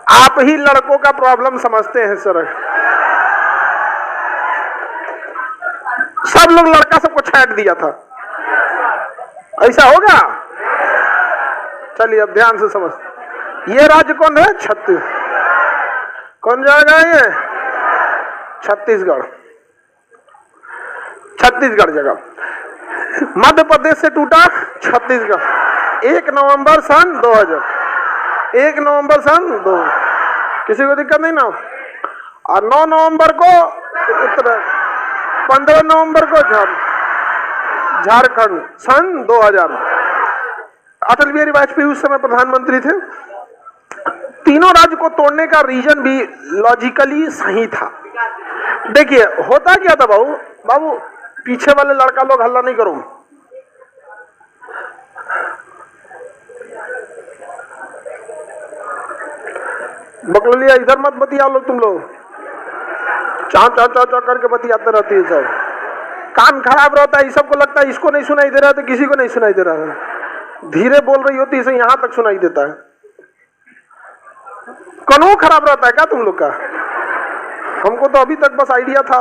आप ही लड़कों का प्रॉब्लम समझते हैं सर। सब लोग लड़का सबको छाट दिया था, ऐसा होगा? चलिए अब ध्यान से समझ। ये राज्य कौन है? छत्तीस। कौन जाएगा ये? छत्तीसगढ़। छत्तीसगढ़ जगह। मध्य प्रदेश से टूटा छत्तीसगढ़ 1 नवंबर सन 2000। 1 नवंबर सन 2000। किसी को दिक्कत नहीं ना? और 9 नवंबर को उत्तर, 15 नवंबर को झारखंड सन 2000। अटल बिहारी वाजपेयी उस समय प्रधानमंत्री थे। तीनों राज्य को तोड़ने का रीजन भी लॉजिकली सही था। देखिए होता क्या था बाबू, पीछे वाले लड़का लोग हल्ला नहीं करो। बकलोलिया इधर मत बतिया लोग, तुम लोग चाँ चाँ चाँ चाँ करके बतियाते रहती है सब। कान खराब रहता है, सबको लगता है इसको नहीं सुनाई दे रहा है तो किसी को नहीं सुनाई दे रहा है। धीरे बोल रही होती इसे यहां तक सुनाई देता है। कानून खराब रहता है क्या तुम लोग का? हमको तो अभी तक बस आइडिया था।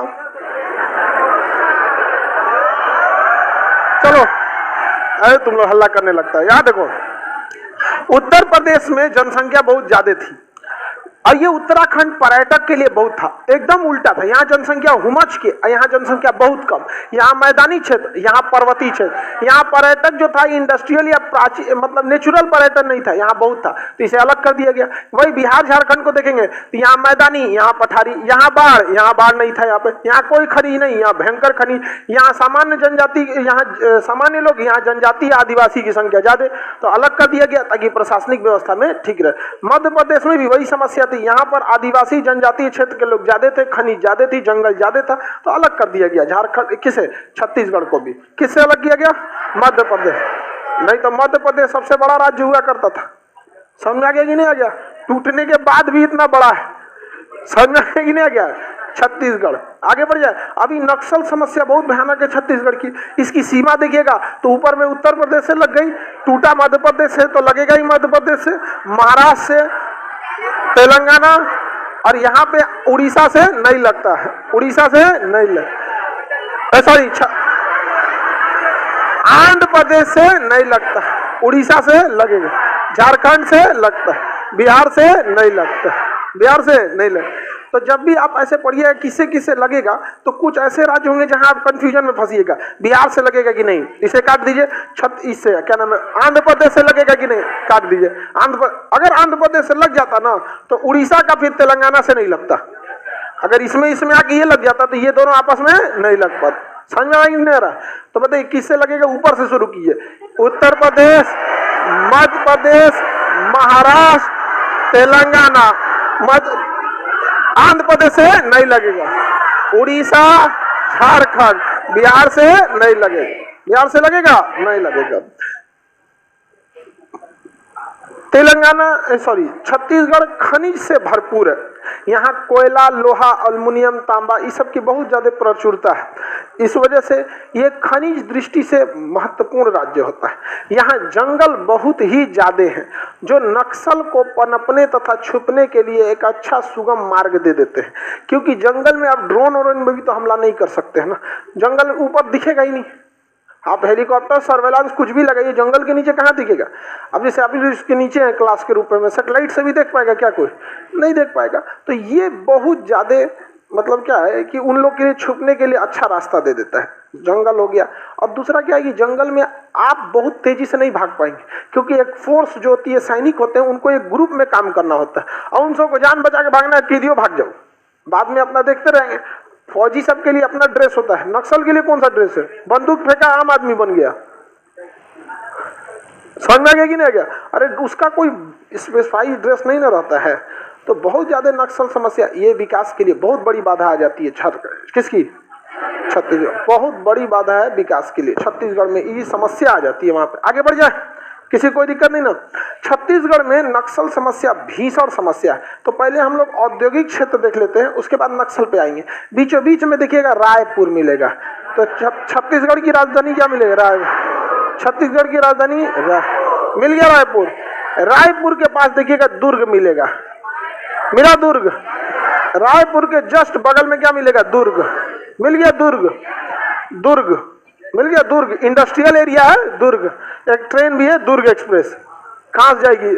चलो अरे तुम लोग हल्ला करने लगता है। याद देखो, उत्तर प्रदेश में जनसंख्या बहुत ज्यादा थी और ये उत्तराखंड पर्यटक के लिए बहुत था। एकदम उल्टा था, यहाँ जनसंख्या हुमच के, यहाँ जनसंख्या बहुत कम। यहाँ मैदानी क्षेत्र, यहाँ पर्वतीय क्षेत्र। यहाँ पर्यटक जो था इंडस्ट्रियल या मतलब नेचुरल पर्यटन नहीं था, यहाँ बहुत था, तो इसे अलग कर दिया गया। वही बिहार झारखंड को देखेंगे तो यहाँ मैदानी, यहाँ पठारी, यहाँ बाढ़ नहीं था। यहाँ पे यहाँ कोई खनिज नहीं, यहाँ भयंकर खनिज। यहाँ सामान्य जनजाति, यहाँ सामान्य लोग, यहाँ जनजाति आदिवासी की संख्या ज्यादा, तो अलग कर दिया गया ताकि प्रशासनिक व्यवस्था में ठीक रहे। मध्य प्रदेश में भी वही समस्या थी, यहाँ पर आदिवासी जनजातीय क्षेत्र के लोग ज्यादा थे, खनिज ज्यादा थी, जंगल ज्यादा था, तो अलग कर दिया गया। झारखंड किसे? छत्तीसगढ़ को भी किससे अलग किया गया? मध्य प्रदेश। नहीं तो मध्य प्रदेश सबसे बड़ा राज्य हुआ करता था। समझ में आ गया कि नहीं आ गया? टूटने के बाद भी इतना बड़ा है, समझ में आ गया कि नहीं आ गया? छत्तीसगढ़ आगे बढ़ जाए। अभी नक्सल समस्या बहुत भयानक है छत्तीसगढ़ की। इसकी सीमा देखिएगा तो ऊपर में उत्तर प्रदेश से लग गई, टूटा मध्य प्रदेश से तो लगेगा ही मध्य प्रदेश से, महाराष्ट्र से, तेलंगाना, और यहाँ पे उड़ीसा से नहीं लगता है। उड़ीसा से नहीं लगता, सॉरी आंध्र प्रदेश से नहीं लगता, उड़ीसा से लगेगा, झारखंड से लगता है, बिहार से नहीं लगता, बिहार से नहीं लगता। तो जब भी आप ऐसे पढ़िए किससे किससे लगेगा तो कुछ ऐसे राज्य होंगे जहां आप कंफ्यूजन में फंसिएगा। बिहार से लगेगा कि नहीं, इसे काट दीजिए। इससे क्या नाम है, आंध्र प्रदेश से लगेगा कि नहीं, काट दीजिए। अगर आंध्र प्रदेश से लग जाता ना तो उड़ीसा का फिर तेलंगाना से नहीं लगता। अगर इसमें आके ये लग जाता तो ये दोनों आपस में नहीं लग पाते। समझ में नहीं आ रहा? तो बताइए किससे लगेगा? ऊपर से शुरू कीजिए। उत्तर प्रदेश, मध्य प्रदेश, महाराष्ट्र, तेलंगाना, आंध्र प्रदेश से नहीं लगेगा, उड़ीसा, झारखंड, बिहार से नहीं लगेगा। बिहार से लगेगा? नहीं लगेगा। तेलंगाना सॉरी छत्तीसगढ़ खनिज से भरपूर है। यहाँ कोयला, लोहा, एल्युमिनियम, तांबा इस सब की बहुत ज्यादा प्रचुरता है। इस वजह से ये खनिज दृष्टि से महत्वपूर्ण राज्य होता है। यहाँ जंगल बहुत ही ज्यादा हैं जो नक्सल को पनपने तथा छुपने के लिए एक अच्छा सुगम मार्ग दे देते हैं। क्योंकि जंगल में आप ड्रोन और में भी तो हमला नहीं कर सकते है ना, जंगल में ऊपर दिखेगा ही नहीं। आप हेलीकॉप्टर सर्वेलांस कुछ भी लगाइए, जंगल के नीचे कहाँ दिखेगा? अब जैसे आप इसके नीचे हैं क्लास के रूप में, सैटेलाइट से भी देख पाएगा क्या? कोई नहीं देख पाएगा। तो ये बहुत ज्यादा मतलब क्या है कि उन लोग के लिए छुपने के लिए अच्छा रास्ता दे देता है, जंगल हो गया। और दूसरा क्या है कि जंगल में आप बहुत तेजी से नहीं भाग पाएंगे, क्योंकि एक फोर्स जो होती है, सैनिक होते हैं, उनको एक ग्रुप में काम करना होता है और उन सबको जान बचा के भागना है, कीजिए भाग जाओ, बाद में अपना देखते रहेंगे। फौजी सबके लिए अपना ड्रेस होता है, नक्सल के लिए कौन सा ड्रेस है? बंदूक फेंका आम आदमी बन गया। समझ में आ गया कि नहीं आ गया? अरे उसका कोई स्पेसिफाइड ड्रेस नहीं ना रहता है। तो बहुत ज्यादा नक्सल समस्या ये विकास के लिए बहुत बड़ी बाधा आ जाती है। किसकी? छत्तीसगढ़ बहुत बड़ी बाधा है विकास के लिए। छत्तीसगढ़ में ये समस्या आ जाती है। वहां पे आगे बढ़ जाए, किसी कोई दिक्कत नहीं ना। छत्तीसगढ़ में नक्सल समस्या भीषण समस्या है। तो पहले हम लोग औद्योगिक क्षेत्र देख लेते हैं, उसके बाद नक्सल पे आएंगे। बीचों बीच में देखिएगा रायपुर मिलेगा। तो छत्तीसगढ़ की राजधानी क्या मिलेगा? छत्तीसगढ़ की राजधानी मिल गया रायपुर। रायपुर के पास देखिएगा दुर्ग मिलेगा। मिला दुर्ग। रायपुर के जस्ट बगल में क्या मिलेगा? दुर्ग। मिल गया दुर्ग। दुर्ग मिल गया। दुर्ग इंडस्ट्रियल एरिया है दुर्ग। एक ट्रेन भी है दुर्ग एक्सप्रेस। कहाँ से जाएगी?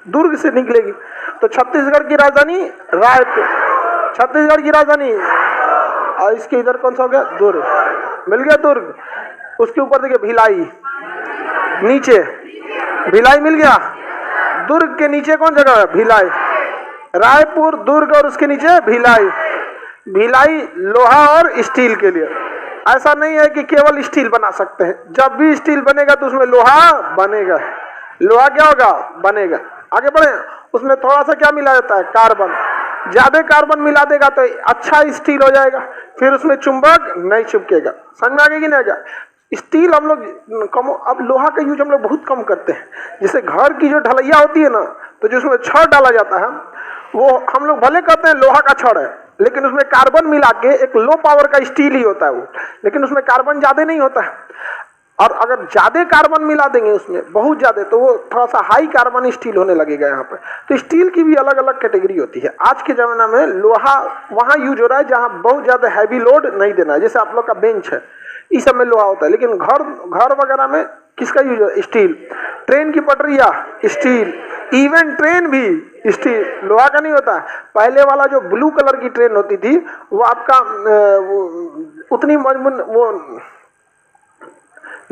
दुर्ग से निकलेगी। तो छत्तीसगढ़ की राजधानी रायपुर, छत्तीसगढ़ की राजधानी। और इसके इधर कौन सा हो गया? दुर्ग। मिल गया दुर्ग। उसके ऊपर देखिए भिलाई, नीचे भिलाई मिल गया। दुर्ग के नीचे कौन जगह है? भिलाई। रायपुर, दुर्ग और उसके नीचे भिलाई। भिलाई लोहा और स्टील के लिए। ऐसा नहीं है कि केवल स्टील बना सकते हैं, जब भी स्टील बनेगा तो उसमें लोहा बनेगा। लोहा क्या होगा? बनेगा। आगे बढ़े। उसमें थोड़ा सा क्या मिला जाता है? कार्बन। ज्यादा कार्बन मिला देगा तो अच्छा स्टील हो जाएगा, फिर उसमें चुंबक नहीं चिपकेगा। समझ में आ गया कि नहीं आ गया? स्टील हम लोग कम, अब लोहा का यूज हम लोग बहुत कम करते हैं। जैसे घर की जो ढलैया होती है ना, तो जिसमें छड़ डाला जाता है, वो हम लोग भले कहते हैं लोहा का छड़ है, लेकिन उसमें कार्बन मिला के एक लो पावर का स्टील ही होता है वो, लेकिन उसमें कार्बन ज्यादा नहीं होता है। और अगर ज्यादा कार्बन मिला देंगे उसमें बहुत ज्यादा, तो वो थोड़ा सा हाई कार्बन स्टील होने लगेगा यहाँ पे। तो स्टील की भी अलग अलग कैटेगरी होती है। आज के जमाना में लोहा वहां यूज हो रहा है जहां बहुत ज्यादा हैवी लोड नहीं देना है। जैसे आप लोग का बेंच है, इस सब में लोहा होता है, लेकिन घर वगैरह में किसका यूज है? स्टील। ट्रेन की पटरिया स्टील, इवन ट्रेन भी स्टील, लोहा का नहीं होता। पहले वाला जो ब्लू कलर की ट्रेन होती थी वो आपका उतनी मजबूत, वो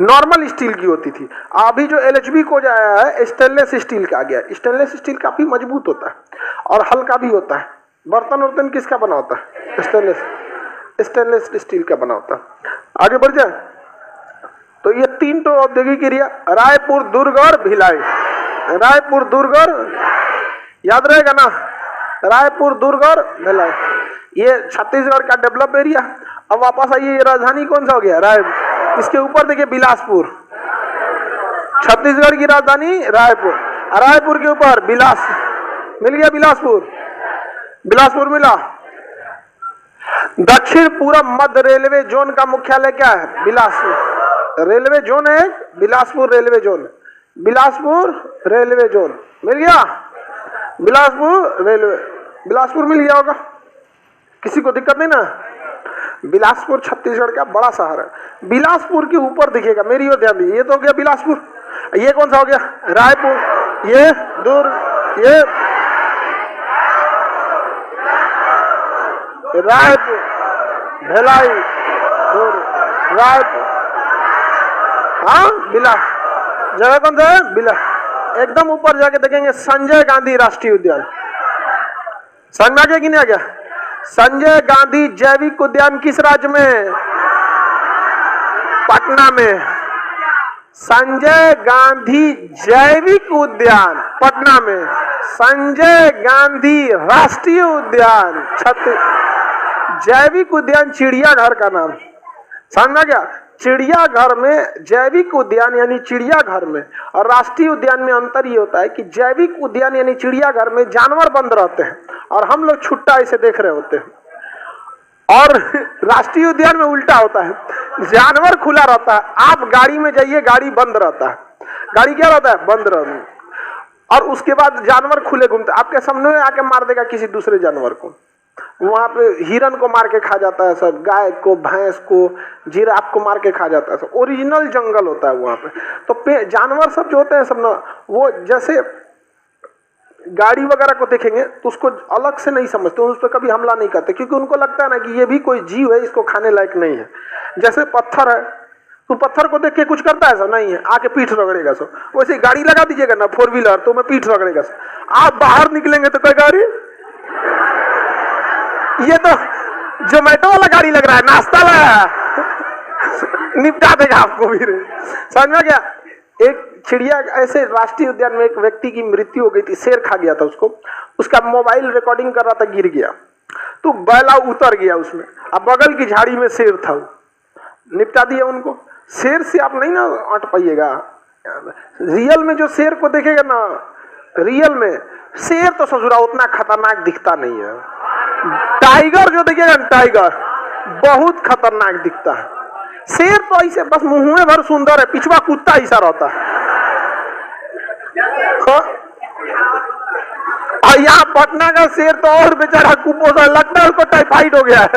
नॉर्मल स्टील की होती थी। अभी जो LHB को जो आया है स्टेनलेस स्टील का आ गया। स्टेनलेस स्टील काफी मजबूत होता है और हल्का भी होता है। बर्तन वर्तन किसका बना होता है? स्टेनलेस स्टील का बना होता है। आगे बढ़ जाए तो ये 3 तो औद्योगिक एरिया, रायपुर, दुर्ग और भिलाई। रायपुर, दुर्ग और, याद रहेगा ना, रायपुर, दुर्ग और भिलाई। ये छत्तीसगढ़ का डेवलप एरिया। अब वापस आइए, ये राजधानी कौन सा हो गया? रायपुर। इसके ऊपर देखिए बिलासपुर। छत्तीसगढ़ की राजधानी रायपुर, रायपुर के ऊपर बिलास, मिल गया बिलासपुर। बिलासपुर मिला। दक्षिण पूर्व मध्य रेलवे जोन का मुख्यालय क्या है? बिलासपुर। रेलवे जोन है Bilaspur railway zone. Bilaspur railway zone मिल गया। बिलासपुर रेलवे, बिलासपुर मिल गया होगा, किसी को दिक्कत नहीं ना? बिलासपुर छत्तीसगढ़ का बड़ा शहर है। बिलासपुर के ऊपर दिखेगा, मेरी ओर ध्यान दीजिए, ये तो हो गया बिलासपुर। ये कौन सा हो गया? रायपुर। ये दुर्ग, ये रायपुर, भिलाई, रायपुर। हाँ, बिला जगह कौन सा है? बिला। एकदम ऊपर जाके देखेंगे संजय गांधी राष्ट्रीय उद्यान। समझ में आ गया कि नहीं आ गया? संजय गांधी जैविक उद्यान किस राज्य में? पटना में। संजय गांधी जैविक उद्यान पटना में। संजय गांधी राष्ट्रीय उद्यान जैविक उद्यान चिड़ियाघर का नाम। समझ में गया? चिड़ियाघर में जैविक उद्यान यानी चिड़ियाघर में और राष्ट्रीय उद्यान में अंतर ये होता है कि जैविक उद्यान यानी चिड़ियाघर में जानवर बंद रहते हैं और हम लोग छुट्टा इसे देख रहे होते हैं, और राष्ट्रीय उद्यान में उल्टा होता है, जानवर खुला रहता है। आप गाड़ी में जाइए, गाड़ी बंद रहता है। गाड़ी क्या रहता है? बंद रहता है। और उसके बाद जानवर खुले घूमते, आपके सामने में आके मार देगा किसी दूसरे जानवर को। वहां पे हिरन को मार के खा जाता है सब, गाय को, भैंस को, जिराफ को मार के खा जाता है सब। ओरिजिनल जंगल होता है वहां पे। तो जानवर सब जो होते हैं सब ना, वो जैसे गाड़ी वगैरह को देखेंगे तो उसको अलग से नहीं समझते, उस पर कभी हमला नहीं करते, क्योंकि उनको लगता है ना कि ये भी कोई जीव है, इसको खाने लायक नहीं है। जैसे पत्थर है, तो पत्थर को देख के कुछ करता है? सब नहीं है, आके पीठ रगड़ेगा सब। वैसे गाड़ी लगा दीजिएगा ना 4 व्हीलर, तो मैं पीठ रगड़ेगा सब। आप बाहर निकलेंगे तो कोई गाड़ी, ये तो जोमेटो वाला गाड़ी लग रहा है, नाश्ता लाया निपटा देगा आपको भी। समझ में गया? एक चिड़िया ऐसे राष्ट्रीय उद्यान में एक व्यक्ति की मृत्यु हो गई थी, शेर खा गया था उसको। उसका मोबाइल रिकॉर्डिंग कर रहा था, गिर गया, तो बैला उतर गया उसमें। अब बगल की झाड़ी में शेर था, निपटा दिया उनको। शेर से आप नहीं ना अट पाइएगा। रियल में जो शेर को देखेगा ना, रियल में शेर तो ससुरा उतना खतरनाक दिखता नहीं है। टाइगर जो देखिएगा ना, टाइगर बहुत खतरनाक दिखता है। शेर तो ऐसे बस मुंह में भर सुंदर है, पिछवा कुत्ता ऐसा रहता है। और यहाँ पटना का शेर तो और बेचारा कुपोषण लगता है, उसको टाइफाइड हो गया है।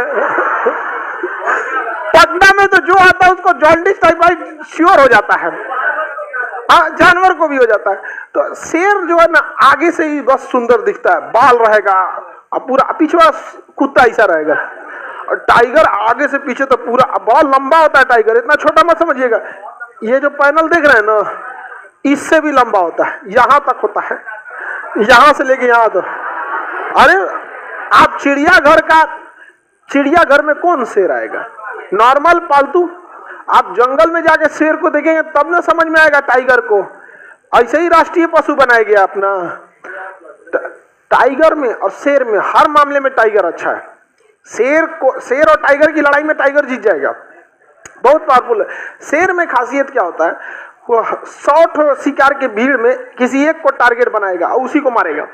पटना में तो जो आता है उसको जॉन्डिस टाइफाइड श्योर हो जाता है। हाँ, जानवर को भी हो जाता है। तो शेर जो है ना आगे से ही बस सुंदर दिखता है, बाल रहेगा और पूरा पिछवा कुत्ता ऐसा रहेगा, और टाइगर आगे से पीछे तो पूरा बहुत लंबा होता है। टाइगर इतना छोटा मत समझिएगा, ये जो पैनल देख रहे हैं ना इससे भी लंबा होता है, यहां तक होता है, यहां से लेके यहां तक। अरे आप चिड़ियाघर में कौन शेर आएगा? नॉर्मल पालतू। आप जंगल में जाके शेर को देखेंगे तब ना समझ में आएगा टाइगर को। ऐसे ही राष्ट्रीय पशु बनाया गया अपना। टाइगर में और शेर में हर मामले में टाइगर अच्छा है। शेर और टाइगर की लड़ाई में टाइगर जीत जाएगा, बहुत पावरफुल है। शेर में खासियत क्या होता है, वो 100 शिकार के भीड़ में किसी एक को टारगेट बनाएगा और उसी को मारेगा।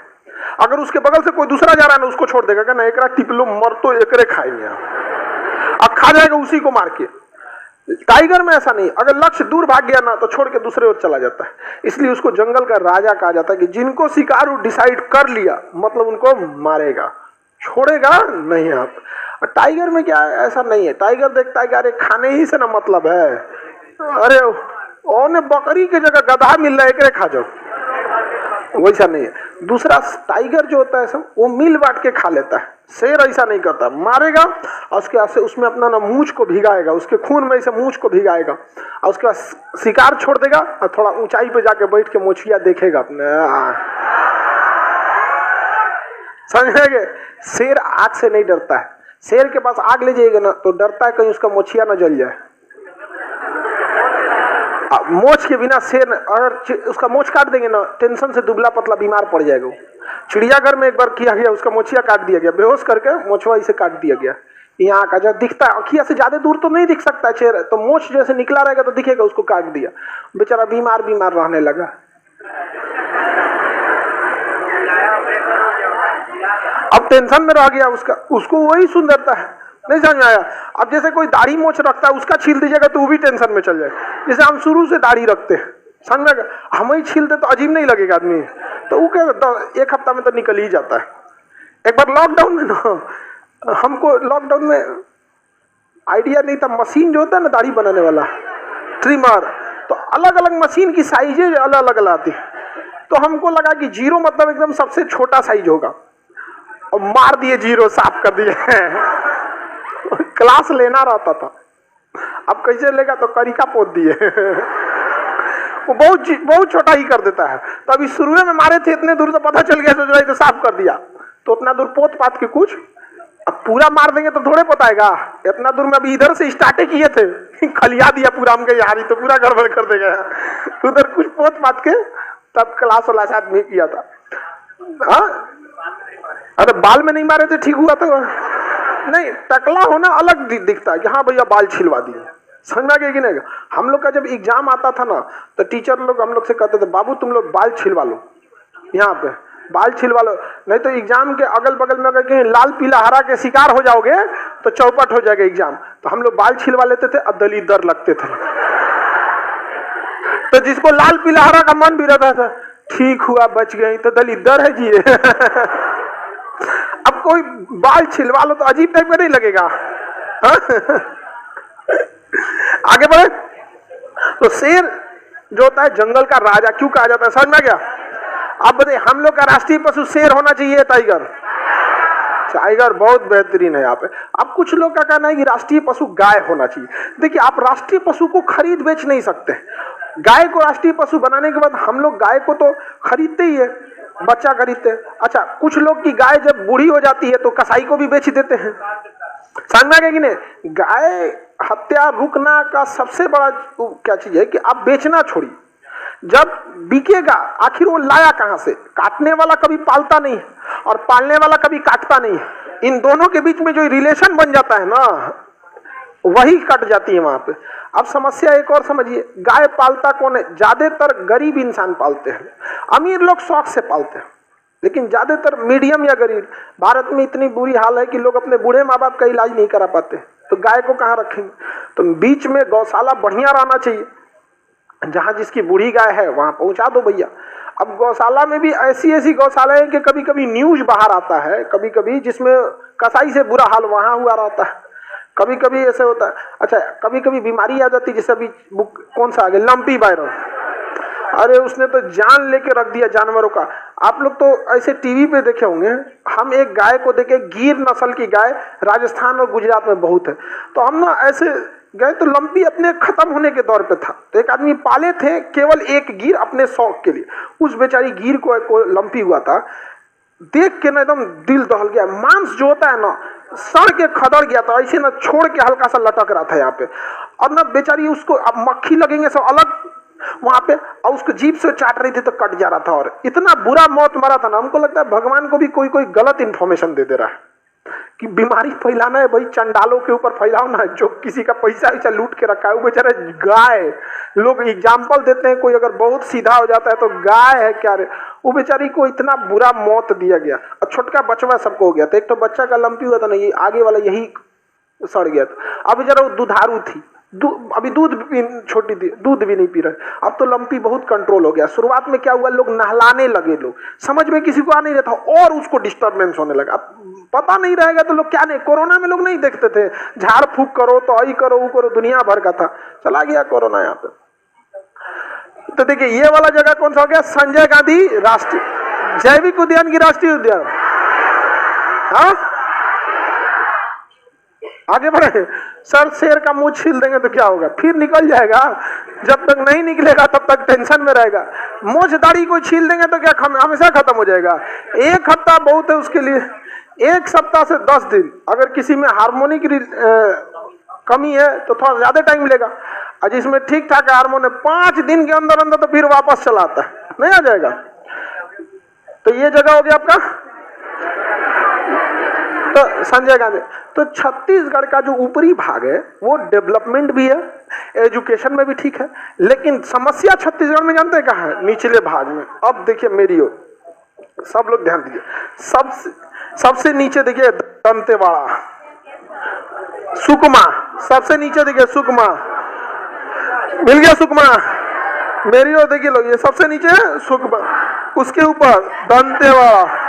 अगर उसके बगल से कोई दूसरा जा रहा है ना उसको छोड़ देगा, ना एकरा टिपलो मर तो एकरे खाएंगे, अब खा जाएगा उसी को मार के। टाइगर में ऐसा नहीं, अगर लक्ष्य दूर भाग गया ना तो छोड़ के दूसरे ओर चला जाता है। इसलिए उसको जंगल का राजा कहा जाता है कि जिनको शिकार डिसाइड कर लिया मतलब उनको मारेगा, छोड़ेगा नहीं। आप टाइगर में क्या है, ऐसा नहीं है। टाइगर देखता है कि अरे खाने ही से ना मतलब है, अरे ओने बकरी के जगह गधा मिल रहा है एकरे खा जाओ, वैसा नहीं है। दूसरा टाइगर जो होता है सब वो मिल बांट के खा लेता है, शेर ऐसा नहीं करता, मारेगा और उसके बाद से उसमें अपना ना मूंछ को भिगाएगा, उसके खून में से मूंछ को भिगाएगा और उसके बाद शिकार छोड़ देगा और थोड़ा ऊंचाई पे जाके बैठ के मोछिया देखेगा अपने। समझेंगे? शेर आग से नहीं डरता है। शेर के पास आग ले जाएगा ना तो डरता है कहीं उसका मोछिया ना जल जाए। मोछ के बिना शेर अगर उसका मोछ काट देंगे ना टेंशन से दुबला पतला बीमार पड़ जाएगा। चिड़ियाघर में एक बार किया गया, उसका मोछिया काट दिया गया, बेहोश करके मोछवा इसे काट दिया गया। यहाँ का जो दिखता है अखिया से ज्यादा दूर तो नहीं दिख सकता है शेर, तो मोछ जैसे निकला रहेगा तो दिखेगा, उसको काट दिया, बेचारा बीमार रहने लगा। अब टेंशन में रह गया उसको वही सुंदरता है, नहीं समझ में आया। अब जैसे कोई दाढ़ी मोछ रखता है उसका छील दीजिएगा तो वो भी टेंशन में चल जाए। जैसे हम शुरू से दाढ़ी रखते हैं, समझ में आया, हम ही छीलते तो अजीब नहीं लगेगा आदमी, तो वो क्या एक हफ्ता में तो निकल ही जाता है। एक बार लॉकडाउन में ना हमको लॉकडाउन में आइडिया नहीं था, मशीन जो होता है ना दाढ़ी बनाने वाला ट्रिमर, तो अलग अलग मशीन की साइजेज अलग अलग आती, तो हमको लगा कि 0 मतलब एकदम सबसे छोटा साइज होगा, और मार दिए 0 साफ कर दिए। क्लास लेना रहता था, अब कैसे लेगा तो करिका पोत दिए। वो बहुत छोटा ही कर देता है। तो अभी शुरू में मारे थे इतने दूर तो पता चल गया तो साफ कर दिया, तो उतना दूर पोत पात के कुछ, अब पूरा मार देंगे तो थोड़े बताएगा। इतना दूर में अभी इधर से स्टार्ट किए थे, खलिया दिया पूरा, हम यारी तो पूरा गड़बड़ कर देगा, उधर कुछ पोत पात के तब क्लास वाला साथ में किया था। हाँ, अरे बाल में नहीं मारे थे ठीक हुआ तो नहीं, टकला होना अलग दिखता है कि हाँ भैया बाल छिलवा दिए, समझ में आ गया कि नहीं। हम लोग का जब एग्जाम आता था ना तो टीचर लोग हम लोग से कहते थे बाबू तुम लोग बाल छिलवा लो, यहाँ पे बाल छिलवा लो, नहीं तो एग्जाम के अगल बगल में अगर कहीं लाल पीला हरा के शिकार हो जाओगे तो चौपट हो जाएगा एग्जाम। तो हम लोग बाल छिलवा लेते थे और दलीदर लगते थे। तो जिसको लाल पीला हरा का मन भी रहता था, ठीक हुआ बच गई, तो दलीदर है जी। अब कोई बाल छिलवा लो तो अजीब टाइप का नहीं लगेगा। आगे बढ़े तो शेर जो होता है जंगल का राजा क्यों कहा जाता है, समझ में आ गया? अब बताइए, हम लोग का राष्ट्रीय पशु शेर होना चाहिए टाइगर? टाइगर बहुत बेहतरीन है यहाँ पे। अब कुछ लोग का कहना है कि राष्ट्रीय पशु गाय होना चाहिए। देखिए, आप राष्ट्रीय पशु को खरीद बेच नहीं सकते। गाय को राष्ट्रीय पशु बनाने के बाद हम लोग गाय को तो खरीदते ही है, बच्चा खरीदते हैं। अच्छा, कुछ लोग की गाय जब बूढ़ी हो जाती है तो कसाई को भी बेच देते हैं, समझ में कि नहीं? गाय हत्या रुकना का सबसे बड़ा क्या चीज है कि आप बेचना छोड़िए, जब बिकेगा आखिर वो लाया कहां से? काटने वाला कभी पालता नहीं और पालने वाला कभी काटता नहीं। इन दोनों के बीच में जो रिलेशन बन जाता है ना, वही कट जाती है वहां पे। अब समस्या एक और समझिए, गाय पालता कौन है? ज्यादातर गरीब इंसान पालते हैं, अमीर लोग शौक से पालते हैं, लेकिन ज्यादातर मीडियम या गरीब। भारत में इतनी बुरी हाल है कि लोग अपने बूढ़े माँ बाप का इलाज नहीं करा पाते, तो गाय को कहाँ रखेंगे? तो बीच में गौशाला बढ़िया रहना चाहिए, जहां जिसकी बूढ़ी गाय है वहां पहुंचा दो भैया। अब गौशाला में भी ऐसी ऐसी गौशाला है कि कभी कभी न्यूज बाहर आता है, कभी कभी जिसमें कसाई से बुरा हाल वहां हुआ रहता है, कभी कभी ऐसे होता है। अच्छा, कभी कभी बीमारी आ जाती है, जैसे अभी कौन सा आ गया, लंपी वायरस, अरे उसने तो जान लेके रख दिया जानवरों का। आप लोग तो ऐसे टीवी पे देखे होंगे, हम एक गाय को देखे, गिर नस्ल की गाय, राजस्थान और गुजरात में बहुत है, तो हम ना ऐसे गए तो लंपी अपने खत्म होने के दौर पे था, तो एक आदमी पाले थे केवल एक गिर अपने शौक के लिए, उस बेचारी गिर को लंपी हुआ था, देख के ना एकदम दिल दहल गया, मांस जो होता है ना सड़ के खदड़ गया था, ऐसे ना छोड़ के हल्का सा लटक रहा था यहाँ पे, और ना बेचारी उसको अब मक्खी लगेंगे सब अलग वहां पे, और उसको जीभ से चाट रही थी तो कट जा रहा था, और इतना बुरा मौत मरा था ना, हमको लगता है भगवान को भी कोई कोई गलत इंफॉर्मेशन दे रहा है कि बीमारी फैलाना है भाई, चंडालों के ऊपर फैलाओ ना, जो किसी का पैसा ऐसा लूट के रखा है, वो बेचारे गाय, लोग एग्जाम्पल देते हैं, कोई अगर बहुत सीधा हो जाता है तो गाय है क्या रे, वो बेचारी को इतना बुरा मौत दिया गया, और छोटका बचवा सबको हो गया था, एक तो बच्चा का लंपी हुआ था ना, ये आगे वाला यही सड़ गया था। अब जरा वो दुधारू थी, अभी दूध भी छोटी थी, दूध भी नहीं पी रहे, अब तो लंपी बहुत कंट्रोल हो गया। शुरुआत में क्या हुआ, लोग नहलाने लगे, लोग समझ में किसी को आ नहीं रहा था और उसको डिस्टर्बेंस होने लगा, अब पता नहीं रहेगा तो लोग क्या नहीं, कोरोना में लोग नहीं देखते थे झाड़ फूक करो तो आई करो वो करो, दुनिया भर का था, चला गया कोरोना यहाँ पे। तो देखिए ये वाला जगह कौन सा हो गया, संजय गांधी राष्ट्रीय जैविक उद्यान की राष्ट्रीय उद्यान। हाँ आगे बढ़े, सर शेर का मुंह छील देंगे तो क्या होगा, फिर निकल जाएगा, जब तक नहीं निकलेगा तब तक टेंशन में रहेगा, मोछ दाढ़ी को छील देंगे तो क्या हमेशा खत्म हो जाएगा, एक हफ्ता बहुत है उसके लिए, एक सप्ताह से 10 दिन, अगर किसी में हार्मोनिक कमी है तो थोड़ा ज्यादा टाइम लेगा, और जिसमें ठीक ठाक हार्मोन है 5 दिन के अंदर अंदर तो फिर वापस चला आता है, नहीं आ जाएगा। तो ये जगह हो गया आपका तो संजय गांधी। तो छत्तीसगढ़ का जो ऊपरी भाग है वो डेवलपमेंट भी है, एजुकेशन में भी ठीक है, लेकिन समस्या छत्तीसगढ़ में जानते हैं कहाँ है, निचले भाग में। अब देखिए मेरी ओर, सब लोग ध्यान दीजिए, सबसे नीचे देखिए दंतेवाड़ा, सुकमा, सबसे नीचे देखिए सुकमा, मिल गया सुकमा, मेरी ओर देखिए लोग, ये सबसे नीचे है सुकमा, उसके ऊपर दंतेवाड़ा,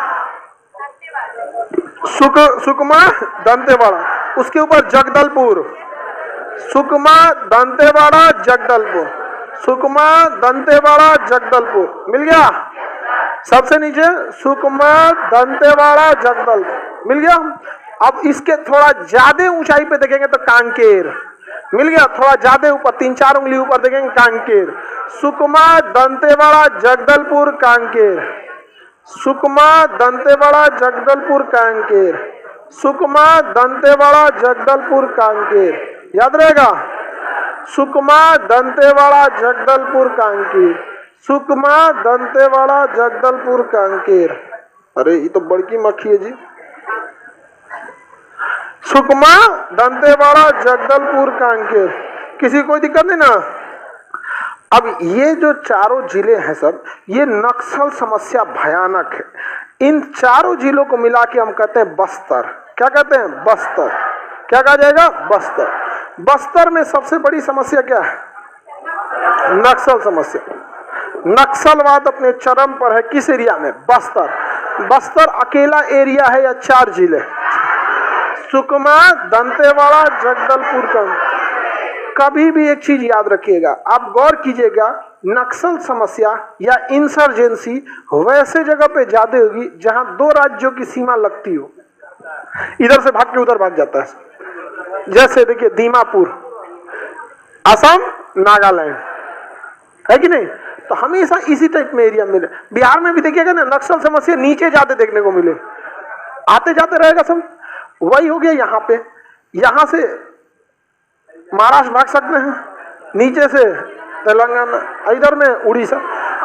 सुकमा दंतेवाड़ा, उसके ऊपर जगदलपुर, सुकमा दंतेवाड़ा जगदलपुर, सुकमा दंतेवाड़ा जगदलपुर, मिल गया, सबसे नीचे सुकमा दंतेवाड़ा जगदलपुर, मिल गया। अब इसके थोड़ा ज्यादा ऊंचाई पे देखेंगे तो कांकेर, मिल गया, थोड़ा ज्यादा ऊपर 3-4 उंगली ऊपर देखेंगे कांकेर, सुकमा दंतेवाड़ा जगदलपुर कांकेर, सुकमा दंतेवाड़ा जगदलपुर कांकेर, सुकमा दंतेवाड़ा जगदलपुर कांकेर, याद रहेगा, सुकमा दंतेवाड़ा जगदलपुर कांकेर, सुकमा दंतेवाड़ा जगदलपुर कांकेर। अरे ये तो बड़की मक्खी है जी, सुकमा दंतेवाड़ा जगदलपुर कांकेर, किसी कोई दिक्कत नहीं ना। अब ये जो चारों जिले हैं सर, ये नक्सल समस्या भयानक है, इन चारों जिलों को मिला के हम कहते हैं बस्तर, क्या कहते हैं बस्तर, क्या कहा जाएगा बस्तर। बस्तर में सबसे बड़ी समस्या क्या है, नक्सल समस्या, नक्सलवाद अपने चरम पर है, किस एरिया में, बस्तर। बस्तर अकेला एरिया है या 4 जिले, सुकमा दंतेवाड़ा जगदलपुर का। कभी भी एक चीज याद रखिएगा, आप गौर कीजिएगा, नक्सल समस्या या इंसर्जेंसी वैसे जगह पे ज्यादा होगी जहां 2 राज्यों की सीमा लगती हो, इधर से भाग के उधर भाग जाता है, जैसे देखिए दीमापुर, असम नागालैंड, है कि नहीं, तो हमेशा इसी टाइप में एरिया मिले। बिहार में भी देखिएगा ना, नक्सल समस्या नीचे जाते देखने को मिले, आते जाते रहेगा सब, वही हो गया यहाँ पे, यहाँ से महाराष्ट्र भाग सकते हैं, नीचे से तेलंगाना, इधर में उड़ीसा,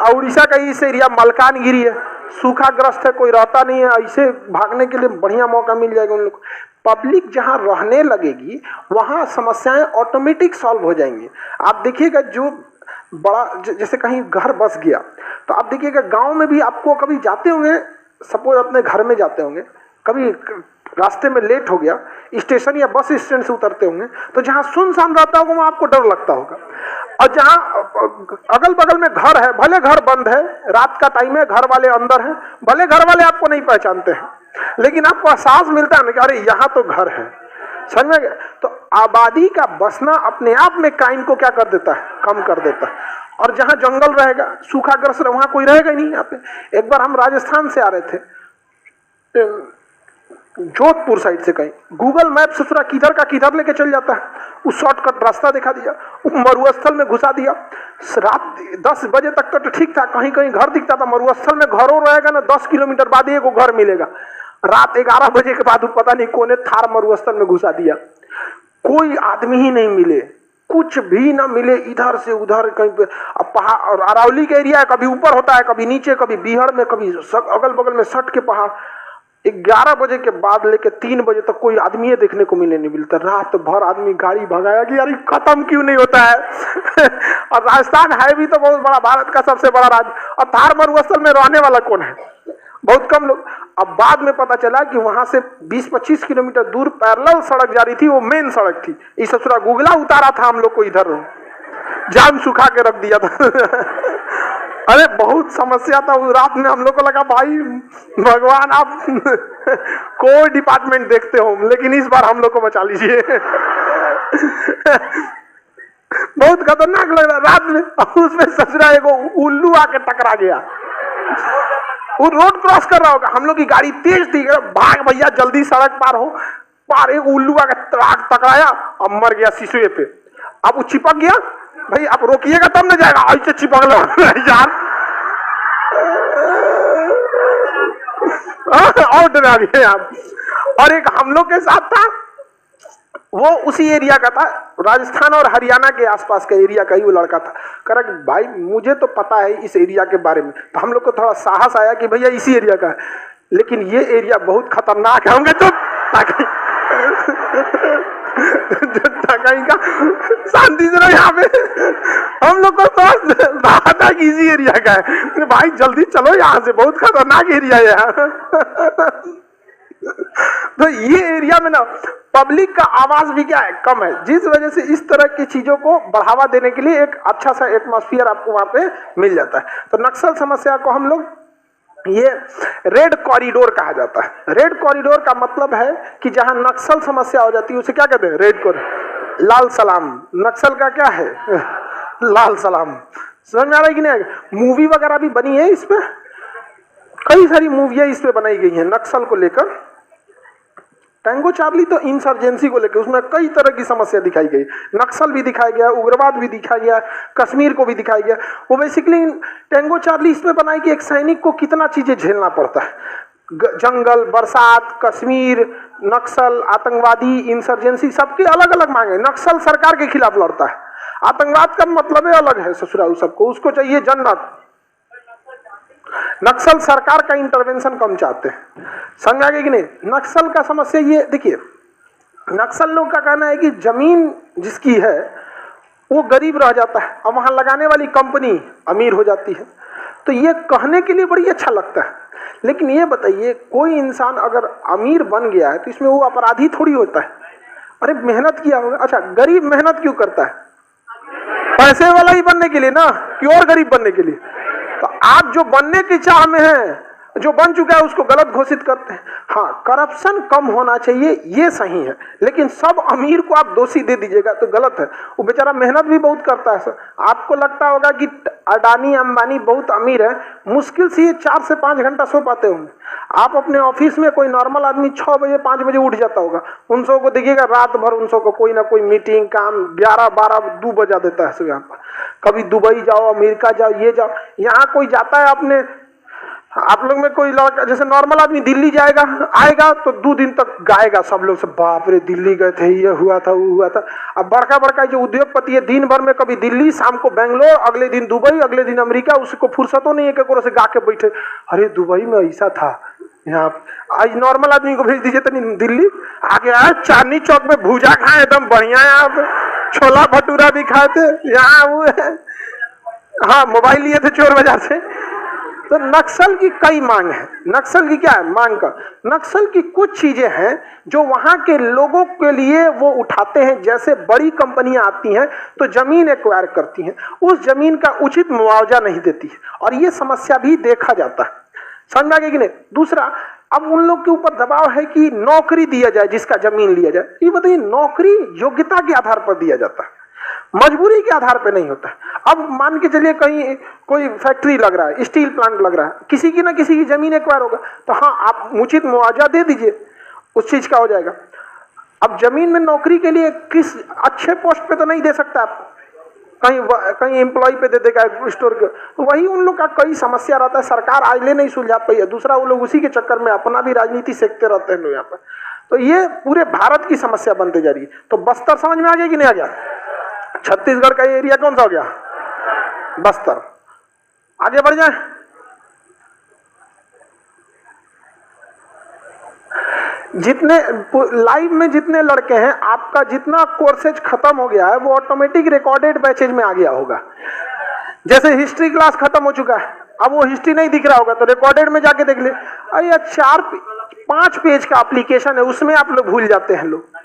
उड़ीसा का इस एरिया मलकानगिरी है, सूखाग्रस्त है, कोई रहता नहीं है, ऐसे भागने के लिए बढ़िया मौका मिल जाएगा उन लोग। पब्लिक जहां रहने लगेगी वहां समस्याएं ऑटोमेटिक सॉल्व हो जाएंगी। आप देखिएगा जो बड़ा जैसे कहीं घर बस गया तो आप देखिएगा गांव में भी आपको कभी जाते होंगे, सपोज अपने घर में जाते होंगे, कभी रास्ते में लेट हो गया, स्टेशन या बस स्टैंड से उतरते होंगे, तो जहां सुनसान रहता होगा वहां आपको डर लगता होगा। और जहां अगल बगल में घर है, भले घर बंद है, रात का टाइम है, घर वाले अंदर हैं, भले घर वाले आपको नहीं पहचानते हैं, लेकिन आपको एहसास मिलता है ना कि अरे यहाँ तो घर है। समझ में गए? तो आबादी का बसना अपने आप में क्राइम को क्या कर देता है, कम कर देता है। और जहां जंगल रहेगा, सूखाग्रस्त वहां कोई रहेगा ही नहीं। यहाँ पे एक बार हम राजस्थान से आ रहे थे, जोधपुर साइड से, कहीं गूगल मैप ससुरा किधर का किधर लेके चल जाता है, उस शॉर्टकट रास्ता दिखा दिया, मरुस्थल में घुसा दिया। रात 10 बजे तक तो ठीक था, कहीं कहीं घर दिखता था, मरुस्थल में घरों रहेगा ना 10 किलोमीटर बाद एक घर मिलेगा। रात 11 बजे के बाद पता नहीं कौन थार मरुस्थल में घुसा दिया, कोई आदमी ही नहीं मिले, कुछ भी ना मिले, इधर से उधर कहीं पे। अब पहाड़ और अरावली का एरिया है, कभी ऊपर होता है, कभी नीचे, कभी बिहार में, कभी अगल बगल में सट के पहाड़। 11 बजे के बाद लेके 3 बजे तक कोई आदमी देखने को मिले नहीं मिलता। रात भर आदमी गाड़ी भगाया कि यार खत्म क्यों नहीं होता है। और राजस्थान है भी तो बहुत बड़ा, भारत का सबसे बड़ा राज्य, और थार मरुस्थल में रहने वाला कौन है, बहुत कम लोग। अब बाद में पता चला कि वहां से 20-25 किलोमीटर दूर पैरेलल सड़क जा रही थी, वो मेन सड़क थी। इस ससुरा गुगला उतारा था हम लोग को, इधर जाम सुखा के रख दिया था। अरे बहुत समस्या था उस रात में, हम लोग को लगा भाई भगवान आप कोई डिपार्टमेंट देखते हो, लेकिन इस बार हम लोग को बचा लीजिए। बहुत खतरनाक लग रहा रात में। उसमें ससुरा एगो उल्लू आके टकरा गया, वो रोड क्रॉस कर रहा होगा, हम लोग की गाड़ी तेज थी, भाग भैया जल्दी सड़क पार हो। पार एक उल्लू आके ट्रक टकराया, अब मर गया शीशे पे। अब वो चिपक गया, भाई आप रोकिएगा तब ना जाएगा, ऐसे चिपक लो यार। और डरा दिए आप। और एक हम लोग के साथ था, वो उसी एरिया का था, राजस्थान और हरियाणा के आसपास का एरिया का ही वो लड़का था। कह रहा कि भाई मुझे तो पता है इस एरिया के बारे में, तो हम लोग को थोड़ा साहस आया कि भैया इसी एरिया का है, लेकिन ये एरिया बहुत खतरनाक है। होंगे तो कहीं का शांति से रहो यहाँ पे। हम लोग को तो इसी एरिया का है, भाई जल्दी चलो यहाँ से, बहुत खतरनाक एरिया है यहाँ। तो ये एरिया में ना पब्लिक का आवाज भी क्या है, कम है, जिस वजह से इस तरह की चीजों को बढ़ावा देने के लिए एक अच्छा सा एटमॉस्फेयर आपको वहां पे मिल जाता है। तो नक्सल समस्या को हम लोग ये रेड कॉरिडोर कहा जाता है। रेड कॉरिडोर का मतलब है कि जहां नक्सल समस्या हो जाती है उसे क्या कहते हैं, रेड कॉरिडोर। लाल सलाम नक्सल का क्या है, लाल सलाम। समझ में आ रहा है कि नहीं? मूवी वगैरह भी बनी है इस पे, कई सारी मूवियां इस पे बनाई गई हैं नक्सल को लेकर। टैंगो चार्ली तो इंसर्जेंसी को लेकर, उसमें कई तरह की समस्या दिखाई गई, नक्सल भी दिखाया गया, उग्रवाद भी दिखाया गया, कश्मीर को भी दिखाया गया। वो बेसिकली टैंगो चार्ली इसमें बनाई कि एक सैनिक को कितना चीजें झेलना पड़ता है, जंगल, बरसात, कश्मीर, नक्सल, आतंकवादी, इंसर्जेंसी, सबकी अलग अलग मांगे। नक्सल सरकार के खिलाफ लड़ता है, आतंकवाद का मतलब है अलग है ससुराल सबको, उसको चाहिए जन्नत। नक्सल सरकार का इंटरवेंशन कम चाहते हैं। समझ आ गया कि नहीं? नक्सल का समस्या ये देखिए, नक्सल लोग का कहना है कि जमीन जिसकी है वो गरीब रह जाता है और वहां लगाने वाली कंपनी अमीर हो जाती है। तो ये कहने के लिए बड़ी अच्छा लगता है, लेकिन ये बताइए कोई इंसान अगर अमीर बन गया है तो इसमें वो अपराधी थोड़ी होता है। अरे मेहनत किया होगा। अच्छा गरीब मेहनत क्यों करता है? पैसे वाला ही बनने के लिए ना, कि और गरीब बनने के लिए? तो आप जो बनने की चाह में हैं, जो बन चुका है उसको गलत घोषित करते हैं। हाँ करप्शन कम होना चाहिए, ये सही है, लेकिन सब अमीर को आप दोषी दे दीजिएगा तो गलत है। वो बेचारा मेहनत भी बहुत करता है सर। आपको लगता होगा कि अडानी अंबानी बहुत अमीर है, मुश्किल से ये 4 से 5 घंटा सो पाते होंगे। आप अपने ऑफिस में कोई नॉर्मल आदमी 6 बजे 5 बजे उठ जाता होगा, उन सबको को देखिएगा रात भर उन सबको कोई ना कोई मीटिंग काम 11-12 बजा देता है सुबह। कभी दुबई जाओ, अमेरिका जाओ, ये जाओ, यहाँ कोई जाता है अपने, आप लोग में कोई लड़का जैसे नॉर्मल आदमी दिल्ली जाएगा, आएगा तो 2 दिन तक गाएगा सब लोग से, बाप रे दिल्ली गए थे, ये हुआ था वो हुआ था। अब बड़का बड़का जो उद्योगपति है दिन भर में कभी दिल्ली, शाम को बेंगलोर, अगले दिन दुबई, अगले दिन अमेरिका, उसको फुर्सतों नहीं है कि से गा के बैठे, अरे दुबई में ऐसा था। यहाँ आज नॉर्मल आदमी को भेज दीजिए तो नहीं, दिल्ली आगे आए, चांदनी चौक में भूजा खाए एकदम बढ़िया, यहाँ पे छोला भटूरा भी खाए थे, यहाँ वो है। हाँ मोबाइल लिए थे चोर बाजार से। तो नक्सल की कई मांग है। नक्सल की क्या है मांग का? नक्सल की कुछ चीजें हैं जो वहां के लोगों के लिए वो उठाते हैं। जैसे बड़ी कंपनियां आती हैं तो जमीन एक्वायर करती हैं, उस जमीन का उचित मुआवजा नहीं देती है, और ये समस्या भी देखा जाता है। समझ में आ गया कि नहीं? दूसरा, अब उन लोग के ऊपर दबाव है कि नौकरी दिया जाए जिसका जमीन लिया जाए। ये बताइए, नौकरी योग्यता के आधार पर दिया जाता है, मजबूरी के आधार पर नहीं होता। अब मान के चलिए कहीं कोई फैक्ट्री लग रहा है, स्टील प्लांट लग रहा है, किसी की ना किसी की जमीन एक्वायर होगा, तो हाँ आप उचित मुआवजा दे दीजिए, उस चीज का हो जाएगा। अब जमीन में नौकरी के लिए किस अच्छे पोस्ट पे तो नहीं दे सकता आप, कहीं एम्प्लॉय पे दे देगा स्टोर के, तो वही उन लोग का कई समस्या रहता है। सरकार आज ले नहीं सुलझा पाई है, दूसरा वो लोग उसी के चक्कर में अपना भी राजनीति सेकते रहते हैं लोग यहाँ पर। तो ये पूरे भारत की समस्या बनते जा रही है। तो बस्तर समझ में आ गया कि नहीं आ गया? छत्तीसगढ़ का एरिया कौन सा हो गया? बस्तर। आगे बढ़ जाए। जितने लाइव में जितने लड़के हैं, आपका जितना कोर्सेज खत्म हो गया है वो ऑटोमेटिक रिकॉर्डेड बैचेज में आ गया होगा। जैसे हिस्ट्री क्लास खत्म हो चुका है, अब वो हिस्ट्री नहीं दिख रहा होगा तो रिकॉर्डेड में जाके देख ले। अरे 4-5 पेज का एप्लीकेशन है, उसमें आप लोग भूल जाते हैं। लोग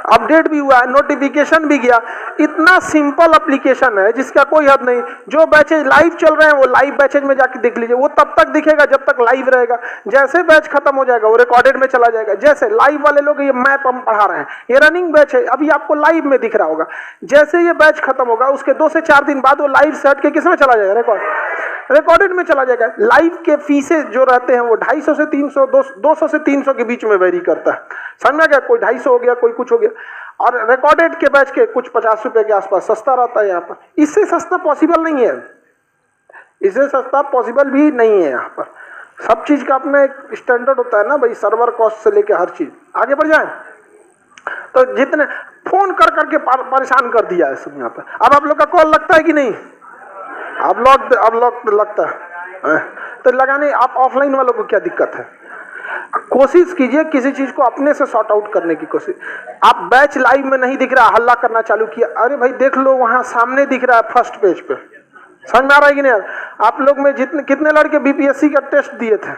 अपडेट भी हुआ है, नोटिफिकेशन भी गया। इतना सिंपल एप्लीकेशन है जिसका कोई हद नहीं। जो बैचेज लाइव चल रहे हैं वो लाइव बैचेज में जाके देख लीजिए, वो तब तक दिखेगा जब तक लाइव रहेगा। जैसे बैच खत्म हो जाएगा वो रिकॉर्डेड में चला जाएगा। जैसे लाइव वाले लोग ये मैप हम पढ़ा रहे हैं, ये रनिंग बैच है, अभी आपको लाइव में दिख रहा होगा। जैसे ये बैच खत्म होगा उसके 2 से 4 दिन बाद वो लाइव से हट के किस में चला जाएगा? रिकॉर्डेड में चला जाएगा। लाइव के फीसेस जो रहते हैं वो 250 से 300, 200 से 300 के बीच में वेरी करता है। समझ में आ गया? कोई 250 हो गया, कोई कुछ हो गया। और रिकॉर्डेड के बैच के कुछ 50 रुपए के आसपास सस्ता रहता है यहाँ पर। इससे सस्ता पॉसिबल नहीं है, इससे सस्ता पॉसिबल भी नहीं है। यहाँ पर सब चीज का अपना एक स्टैंडर्ड होता है ना भाई, सर्वर कॉस्ट से लेके हर चीज। आगे बढ़ जाए। तो जितने फोन कर करके परेशान कर दिया है सब यहाँ पर। अब आप लोग का कॉल लगता है कि नहीं? अब लॉक लगता है तो लगाने। आप ऑफलाइन वालों को क्या दिक्कत है? कोशिश कीजिए किसी चीज को अपने से सॉर्ट आउट करने की कोशिश। आप बैच लाइव में नहीं दिख रहा, हल्ला करना चालू किया, अरे भाई देख लो वहां सामने दिख रहा है फर्स्ट पेज पे। समझ में आ रहा है कि नहीं? आप लोग में कितने लड़के बीपीएससी का टेस्ट दिए थे?